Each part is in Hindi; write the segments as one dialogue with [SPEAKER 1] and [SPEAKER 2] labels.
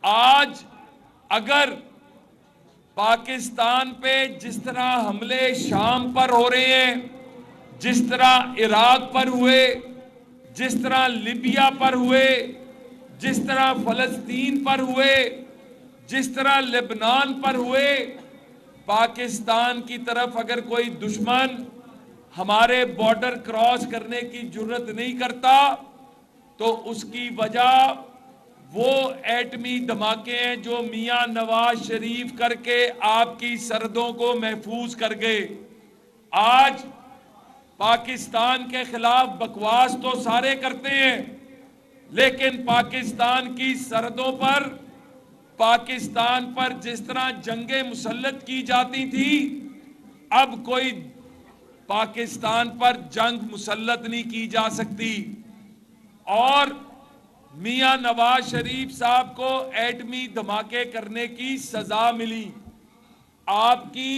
[SPEAKER 1] आज अगर पाकिस्तान पे जिस तरह हमले शाम पर हो रहे हैं, जिस तरह इराक पर हुए, जिस तरह लीबिया पर हुए, जिस तरह फलस्तीन पर हुए, जिस तरह लेबनान पर हुए, पाकिस्तान की तरफ अगर कोई दुश्मन हमारे बॉर्डर क्रॉस करने की जुर्रत नहीं करता तो उसकी वजह वो एटमी धमाके हैं जो मियां नवाज शरीफ करके आपकी सरहदों को महफूज कर गए। आज पाकिस्तान के खिलाफ बकवास तो सारे करते हैं, लेकिन पाकिस्तान की सरहदों पर, पाकिस्तान पर जिस तरह जंगें मुसल्लत की जाती थी, अब कोई पाकिस्तान पर जंग मुसल्लत नहीं की जा सकती। और मियां नवाज शरीफ साहब को एटमी धमाके करने की सजा मिली। आपकी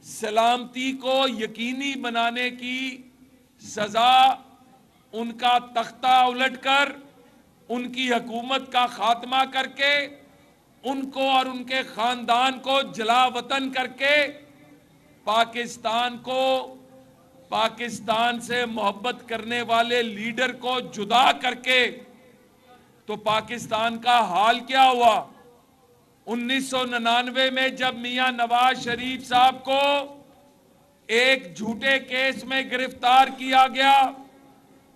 [SPEAKER 1] सलामती को यकीनी बनाने की सजा उनका तख्ता उलटकर, उनकी हुकूमत का खात्मा करके, उनको और उनके खानदान को जलावतन करके, पाकिस्तान को, पाकिस्तान से मोहब्बत करने वाले लीडर को जुदा करके, तो पाकिस्तान का हाल क्या हुआ। 1999 में जब मियां नवाज शरीफ साहब को एक झूठे केस में गिरफ्तार किया गया,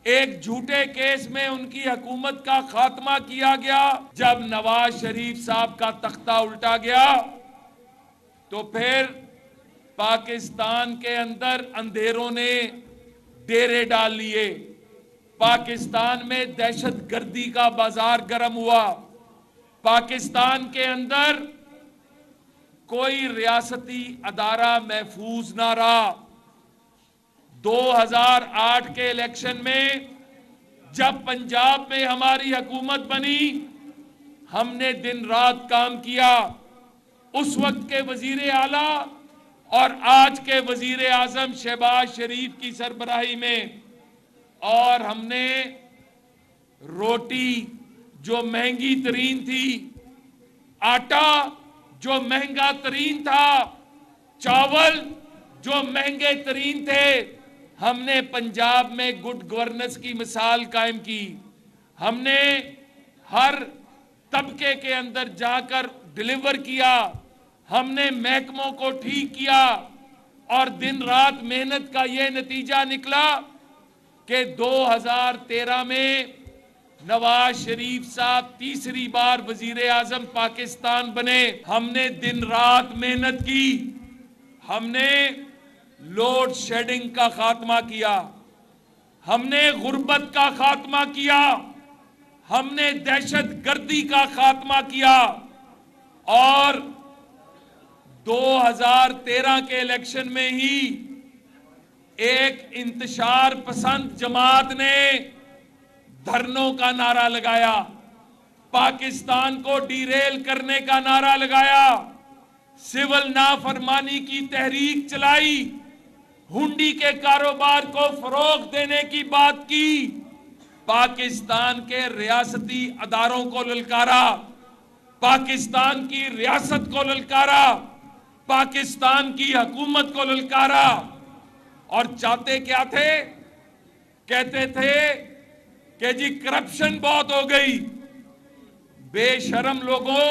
[SPEAKER 1] एक झूठे केस में उनकी हुकूमत का खात्मा किया गया, जब नवाज शरीफ साहब का तख्ता उल्टा गया तो फिर पाकिस्तान के अंदर अंधेरों ने डेरे डाल लिए। पाकिस्तान में दहशतगर्दी का बाजार गर्म हुआ। पाकिस्तान के अंदर कोई रियासती अदारा महफूज ना रहा। 2008 के इलेक्शन में जब पंजाब में हमारी हुकूमत बनी, हमने दिन रात काम किया। उस वक्त के वजीर आला और आज के वजीर आजम शहबाज शरीफ की सरबराही में, और हमने रोटी जो महंगी तरीन थी, आटा जो महंगा तरीन था, चावल जो महंगे तरीन थे, हमने पंजाब में गुड गवर्नेंस की मिसाल कायम की। हमने हर तबके के अंदर जाकर डिलीवर किया। हमने महकमों को ठीक किया और दिन रात मेहनत का यह नतीजा निकला कि 2013 में नवाज शरीफ साहब तीसरी बार वजीर आजम पाकिस्तान बने। हमने दिन रात मेहनत की। हमने लोड शेडिंग का खात्मा किया, हमने गुर्बत का खात्मा किया, हमने दहशतगर्दी का खात्मा किया, और 2013 के इलेक्शन में ही एक इंतशार पसंद जमात ने धरनों का नारा लगाया, पाकिस्तान को डीरेल करने का नारा लगाया, सिविल नाफरमानी की तहरीक चलाई, हुंडी के कारोबार को फरोग देने की बात की, पाकिस्तान के रियासती अदारों को ललकारा, पाकिस्तान की रियासत को ललकारा, पाकिस्तान की हुकूमत को ललकारा। और चाहते क्या थे? कहते थे कि जी करप्शन बहुत हो गई। बेशरम लोगों,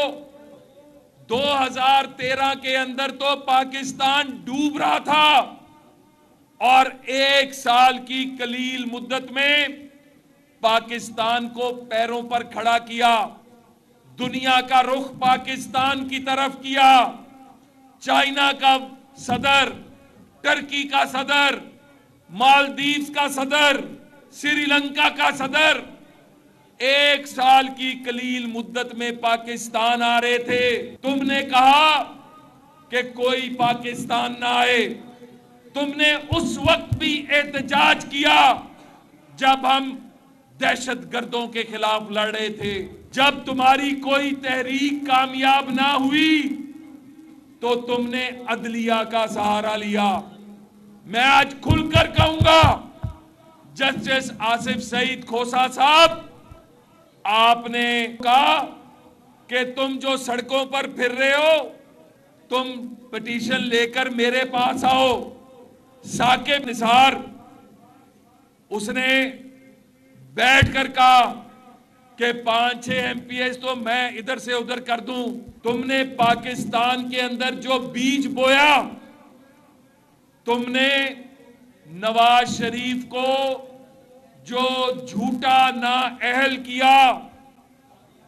[SPEAKER 1] 2013 के अंदर तो पाकिस्तान डूब रहा था और एक साल की कलील मुद्दत में पाकिस्तान को पैरों पर खड़ा किया, दुनिया का रुख पाकिस्तान की तरफ किया। चाइना का सदर, टर्की का सदर, मालदीव्स का सदर, श्रीलंका का सदर एक साल की कलील मुद्दत में पाकिस्तान आ रहे थे। तुमने कहा कि कोई पाकिस्तान ना आए। तुमने उस वक्त भी एहतजाज किया जब हम दहशतगर्दों के खिलाफ लड़ रहे थे। जब तुम्हारी कोई तहरीक कामयाब ना हुई तो तुमने अदलिया का सहारा लिया। मैं आज खुलकर कहूंगा, जस्टिस आसिफ सईद खोसा साहब, आपने कहा कि तुम जो सड़कों पर फिर रहे हो, तुम पिटीशन लेकर मेरे पास आओ। साकिब निसार उसने बैठकर कहा कि 5-6 एमपीएस तो मैं इधर से उधर कर दूं। तुमने पाकिस्तान के अंदर जो बीज बोया, तुमने नवाज शरीफ को जो झूठा नाअहल किया,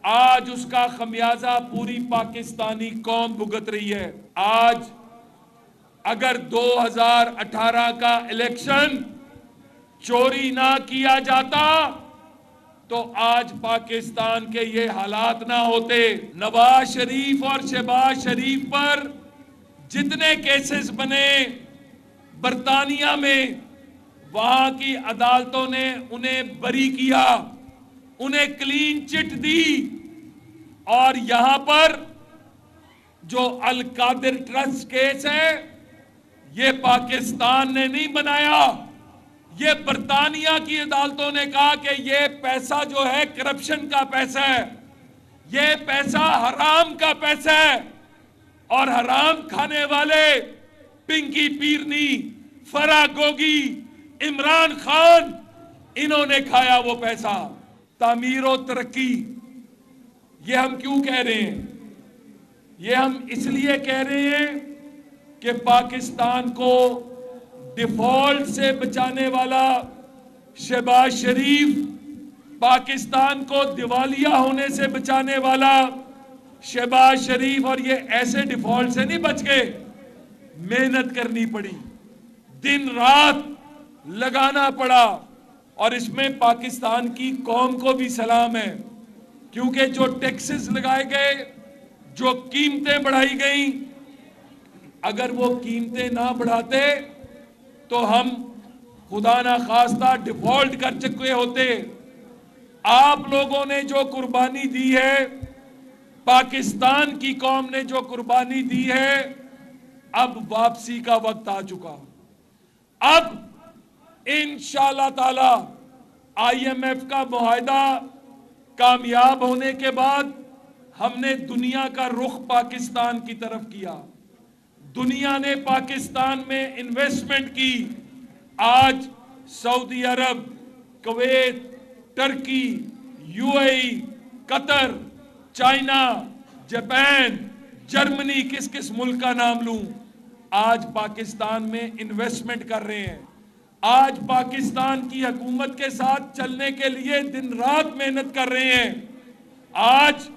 [SPEAKER 1] आज उसका खमियाजा पूरी पाकिस्तानी कौम भुगत रही है। आज अगर 2018 का इलेक्शन चोरी ना किया जाता तो आज पाकिस्तान के ये हालात ना होते। नवाज शरीफ और शहबाज शरीफ पर जितने केसेस बने बरतानिया में, वहां की अदालतों ने उन्हें बरी किया, उन्हें क्लीन चिट दी। और यहां पर जो अल कादिर ट्रस्ट केस है, ये पाकिस्तान ने नहीं बनाया, ये बरतानिया की अदालतों ने कहा कि ये पैसा जो है करप्शन का पैसा है, ये पैसा हराम का पैसा है। और हराम खाने वाले पिंकी पीरनी, फराह गोगी, इमरान खान, इन्होंने खाया वो पैसा। तामीर और तरक्की, ये हम क्यों कह रहे हैं? ये हम इसलिए कह रहे हैं कि पाकिस्तान को डिफॉल्ट से बचाने वाला शहबाज शरीफ, पाकिस्तान को दिवालिया होने से बचाने वाला शहबाज शरीफ, और ये ऐसे डिफॉल्ट से नहीं बच गए, मेहनत करनी पड़ी, दिन रात लगाना पड़ा। और इसमें पाकिस्तान की कौम को भी सलाम है, क्योंकि जो टैक्सेस लगाए गए, जो कीमतें बढ़ाई गई, अगर वो कीमतें ना बढ़ाते तो हम खुदा ना खास्ता डिफॉल्ट कर चुके होते। आप लोगों ने जो कुर्बानी दी है, पाकिस्तान की कौम ने जो कुर्बानी दी है, अब वापसी का वक्त आ चुका। अब इंशाअल्लाह ताला IMF का मुआहदा कामयाब होने के बाद हमने दुनिया का रुख पाकिस्तान की तरफ किया। दुनिया ने पाकिस्तान में इन्वेस्टमेंट की। आज Saudi Arab, Kuwait, Turkey, UAE, Qatar, China, Japan, Germany, किस किस मुल्क का नाम लूं, आज पाकिस्तान में इन्वेस्टमेंट कर रहे हैं। आज पाकिस्तान की हुकूमत के साथ चलने के लिए दिन रात मेहनत कर रहे हैं। आज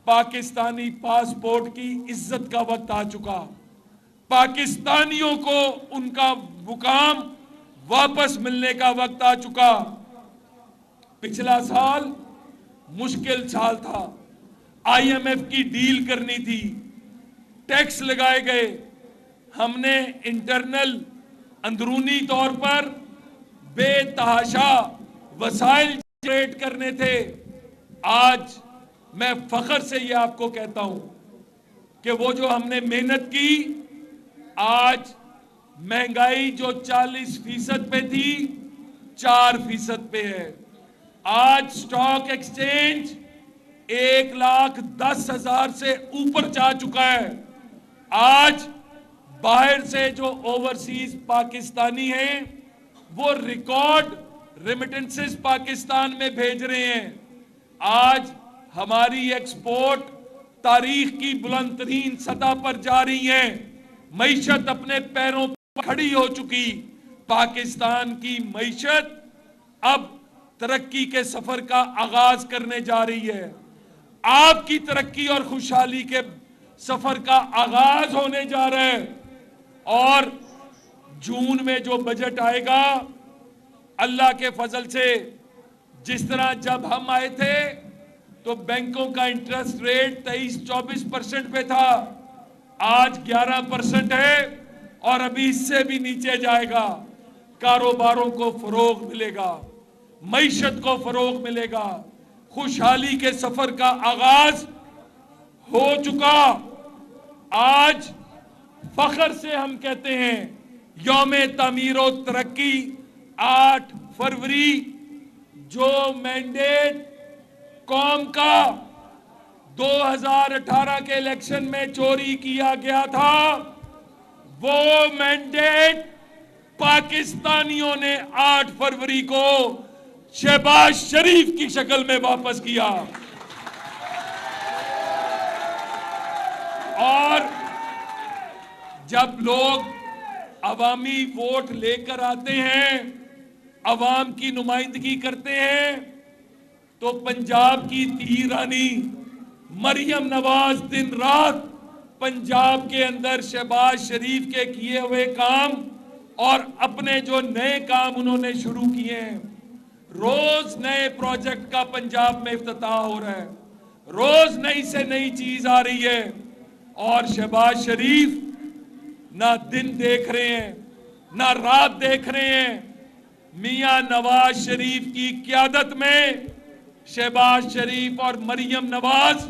[SPEAKER 1] पाकिस्तानी पासपोर्ट की इज्जत का वक्त आ चुका। पाकिस्तानियों को उनका मुकाम वापस मिलने का वक्त आ चुका। पिछला साल मुश्किल साल था, IMF की डील करनी थी, टैक्स लगाए गए, हमने इंटरनल अंदरूनी तौर पर बेतहाशा वसाइल जनरेट करने थे। आज मैं फख्र से ये आपको कहता हूं कि वो जो हमने मेहनत की, आज महंगाई जो 40% पे थी 4% पे है। आज स्टॉक एक्सचेंज 1,10,000 से ऊपर जा चुका है। आज बाहर से जो ओवरसीज पाकिस्तानी हैं, वो रिकॉर्ड रेमिटेंसेस पाकिस्तान में भेज रहे हैं। आज हमारी एक्सपोर्ट तारीख की बुलंद तरीन सतह पर जा रही है। मईशत अपने पैरों पर खड़ी हो चुकी। पाकिस्तान की मईशत अब तरक्की के सफर का आगाज करने जा रही है। आपकी तरक्की और खुशहाली के सफर का आगाज होने जा रहा है। और जून में जो बजट आएगा, अल्लाह के फजल से, जिस तरह जब हम आए थे तो बैंकों का इंटरेस्ट रेट 23-24% पे था, आज 11% है और अभी इससे भी नीचे जाएगा। कारोबारों को फरोग मिलेगा, मईशत को फरोग मिलेगा, खुशहाली के सफर का आगाज हो चुका। आज फख्र से हम कहते हैं, यौम तामीर और तरक्की 8 फरवरी, जो मैंडेट कौम का 2018 के इलेक्शन में चोरी किया गया था, वो मैंडेट पाकिस्तानियों ने 8 फरवरी को शहबाज शरीफ की शक्ल में वापस किया। और जब लोग अवामी वोट लेकर आते हैं, अवाम की नुमाइंदगी करते हैं, तो पंजाब की धी रानी मरियम नवाज दिन रात पंजाब के अंदर शहबाज शरीफ के किए हुए काम और अपने जो नए काम उन्होंने शुरू किए हैं, रोज नए प्रोजेक्ट का पंजाब में इफ्तिताह हो रहा है, रोज नई से नई चीज आ रही है। और शहबाज शरीफ ना दिन देख रहे हैं ना रात देख रहे हैं। मियां नवाज शरीफ की क़यादत में शहबाज शरीफ और मरियम नवाज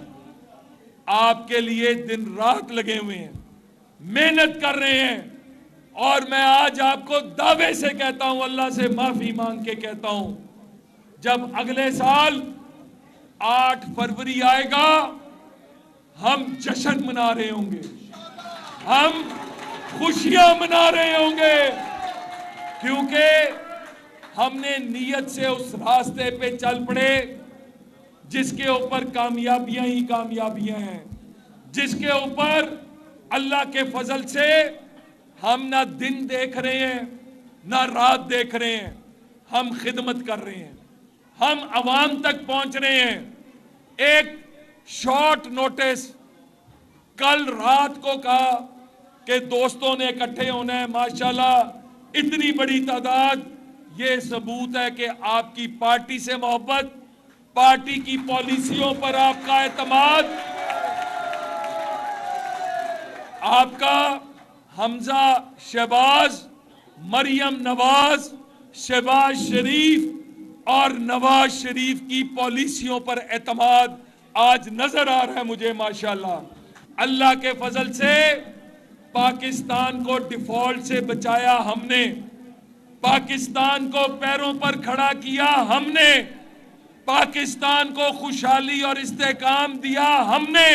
[SPEAKER 1] आपके लिए दिन रात लगे हुए हैं, मेहनत कर रहे हैं। और मैं आज आपको दावे से कहता हूं, अल्लाह से माफी मांग के कहता हूं, जब अगले साल 8 फरवरी आएगा, हम जश्न मना रहे होंगे, हम खुशियां मना रहे होंगे, क्योंकि हमने नीयत से उस रास्ते पे चल पड़े जिसके ऊपर कामयाबियां ही कामयाबियां हैं, जिसके ऊपर अल्लाह के फजल से हम ना दिन देख रहे हैं ना रात देख रहे हैं, हम खिदमत कर रहे हैं, हम अवाम तक पहुंच रहे हैं। एक शॉर्ट नोटिस कल रात को कहा कि दोस्तों ने इकट्ठे होना है, माशाल्लाह इतनी बड़ी तादाद, ये सबूत है कि आपकी पार्टी से मोहब्बत, पार्टी की पॉलिसियों पर आपका एतमाद, आपका हमजा शहबाज, मरियम नवाज, शहबाज शरीफ और नवाज शरीफ की पॉलिसियों पर एतमाद आज नजर आ रहा है मुझे माशाल्लाह। अल्लाह के फजल से पाकिस्तान को डिफॉल्ट से बचाया हमने, पाकिस्तान को पैरों पर खड़ा किया हमने, पाकिस्तान को खुशहाली और इस्तेकाम दिया हमने,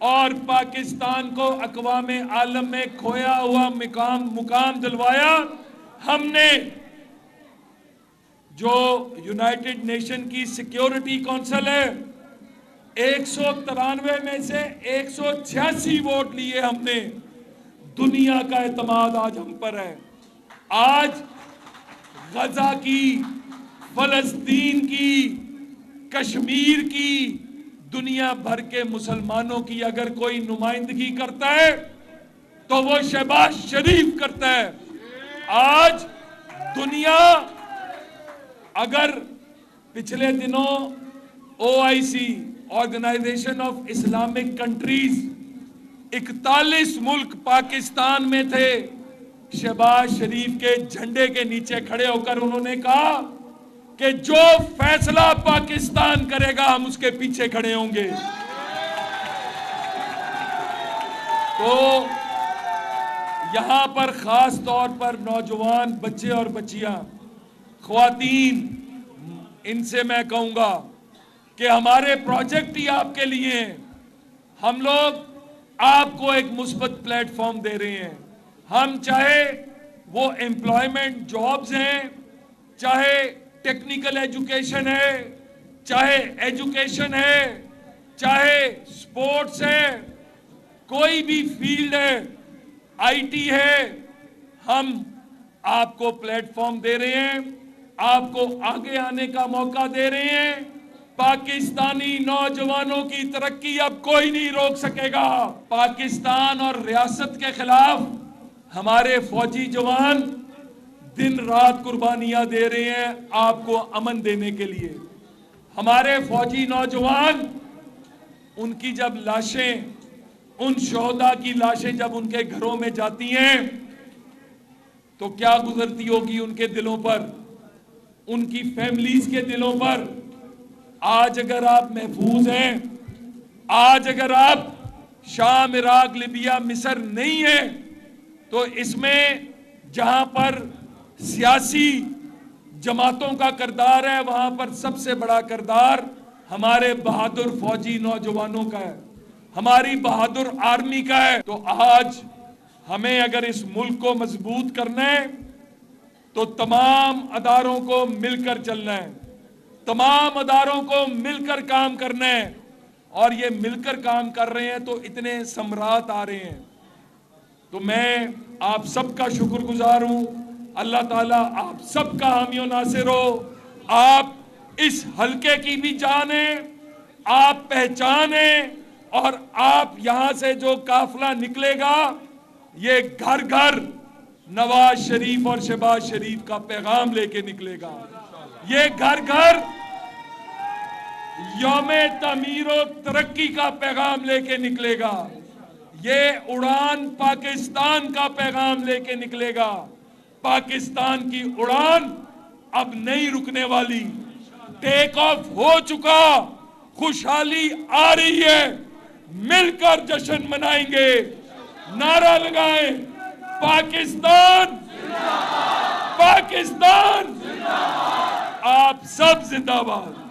[SPEAKER 1] और पाकिस्तान को अक़वामे आलम में खोया हुआ मुकाम दिलवाया हमने। जो यूनाइटेड नेशन की सिक्योरिटी काउंसिल है, 193 में से 186 वोट लिए हमने। दुनिया का एतमाद आज हम पर है। आज गजा की, फलस्तीन की, कश्मीर की, दुनिया भर के मुसलमानों की अगर कोई नुमाइंदगी करता है तो वो शहबाज शरीफ करता है। आज दुनिया, अगर पिछले दिनों OIC, organisation of Islamic countries, 41 मुल्क पाकिस्तान में थे, शहबाज शरीफ के झंडे के नीचे खड़े होकर उन्होंने कहा कि जो फैसला पाकिस्तान करेगा हम उसके पीछे खड़े होंगे। तो यहां पर खास तौर पर नौजवान बच्चे और बच्चियां, ख्वातीन, इनसे मैं कहूंगा कि हमारे प्रोजेक्ट ही आपके लिए हैं। हम लोग आपको एक मुस्बत प्लेटफॉर्म दे रहे हैं। हम चाहे वो एम्प्लॉयमेंट जॉब्स हैं, चाहे टेक्निकल एजुकेशन है, चाहे एजुकेशन है, चाहे स्पोर्ट्स है, कोई भी फील्ड है, IT है, हम आपको प्लेटफॉर्म दे रहे हैं, आपको आगे आने का मौका दे रहे हैं। पाकिस्तानी नौजवानों की तरक्की अब कोई नहीं रोक सकेगा। पाकिस्तान और रियासत के खिलाफ हमारे फौजी जवान दिन रात कुर्बानियां दे रहे हैं आपको अमन देने के लिए। हमारे फौजी नौजवान, उनकी जब लाशें, उन शोहदा की लाशें जब उनके घरों में जाती हैं तो क्या गुजरती होगी उनके दिलों पर, उनकी फैमिलीज के दिलों पर। आज अगर आप महफूज हैं, आज अगर आप शाम, इराक, लिबिया, मिस्र नहीं है, तो इसमें जहां पर सियासी जमातों का किरदार है, वहां पर सबसे बड़ा किरदार हमारे बहादुर फौजी नौजवानों का है, हमारी बहादुर आर्मी का है। तो आज हमें अगर इस मुल्क को मजबूत करना है तो तमाम अदारों को मिलकर चलना है, तमाम अदारों को मिलकर काम करना है। और ये मिलकर काम कर रहे हैं तो इतने सम्राट आ रहे हैं। तो मैं आप सबका शुक्रगुजार हूं। अल्लाह ताला आप सबका हामी और नासिर हो। आप इस हलके की भी जान है, आप पहचान है, और आप यहां से जो काफिला निकलेगा ये घर घर नवाज शरीफ और शहबाज शरीफ का पैगाम लेके निकलेगा। ये घर घर यौमे तमीर और तरक्की का पैगाम लेके निकलेगा। ये उड़ान पाकिस्तान का पैगाम लेके निकलेगा। पाकिस्तान की उड़ान अब नहीं रुकने वाली, टेक ऑफ हो चुका, खुशहाली आ रही है। मिलकर जश्न मनाएंगे, नारा लगाएं, पाकिस्तान पाकिस्तान, आप सब जिंदाबाद।